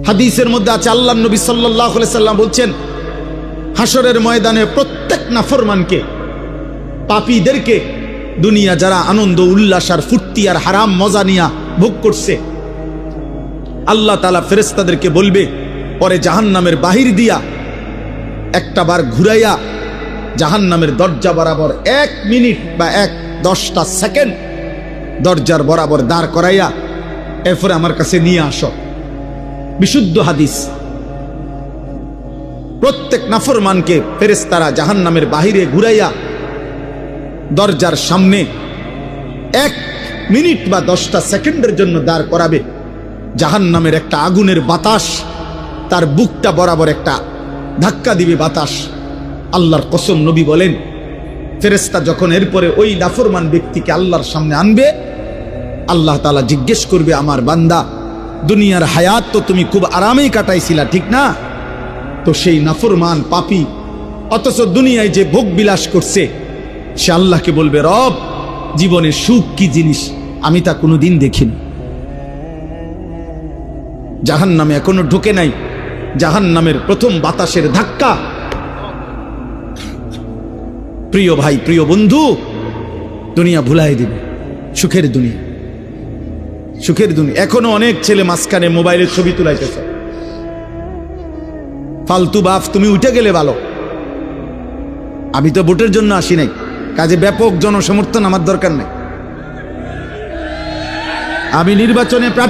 হাদিসের মধ্যে আছে, আল্লাহর নবী সাল্লাল্লাহু আলাইহি সাল্লাম বলছেন, হাসরের ময়দানে প্রত্যেক নাফরমানকে, পাপীদেরকে, দুনিয়া যারা আনন্দ উল্লাস আর ফুর্তি আর হারাম মজা নিয়া ভোগ করছে, আল্লাহ তাআলা ফেরেশতাদেরকে বলবে, পরে জাহান্নামের বাহির দিয়া একটা বার ঘুরাইয়া জাহান্নামের দরজা বরাবর 1 মিনিট বা 10টা সেকেন্ড দরজার বরাবর দাঁড় করাইয়া এরপরে আমার কাছে নিয়ে আসো। বিশুদ্ধ হাদিস। প্রত্যেক নাফরমানকে ফেরেশতারা জাহান্নামের বাহিরে ঘুরাইয়া দরজার সামনে 1 মিনিট বা 10টা সেকেন্ডের জন্য দাঁড় করাবে। জাহান্নামের একটা আগুনের বাতাস তার বুকটা বরাবর একটা ধাক্কা দিবে বাতাস। আল্লাহর কসম, নবী বলেন, ফেরেশতা যখন এরপরে ওই নাফরমান ব্যক্তিকে আল্লাহর সামনে আনবে, আল্লাহ তাআলা জিজ্ঞেস করবে, আমার বান্দা, দুনিয়ার হায়াত তো তুমি খুব আরামেই কাটাইছিলা, ঠিক না? তো সেই নাফরমান পাপী অথচ দুনিয়ায় যে ভোগ বিলাস করছে, সে আল্লাহকে বলবে, রব, জীবনের সুখ কি জিনিস আমি তা কোনোদিন দেখিনি। জাহান্নামে এখনো ঢোকে নাই, জাহান্নামের প্রথম বাতাসের ধাক্কা। প্রিয় ভাই, প্রিয় বন্ধু, দুনিয়া ভুলাই দিবে, সুখের দুনিয়া, সুখের দুনিয়া। এখনো অনেক ছেলে মাঝখানে মোবাইলের ছবি তুলাইতেছে। ফালতু বাপ, তুমি উঠে গেলে ভালো। আমি তো ভোটের জন্য আসি নাই, কাজে ব্যাপক জনসমর্থন আমার দরকার নেই। আমি নির্বাচনে প্রার্থী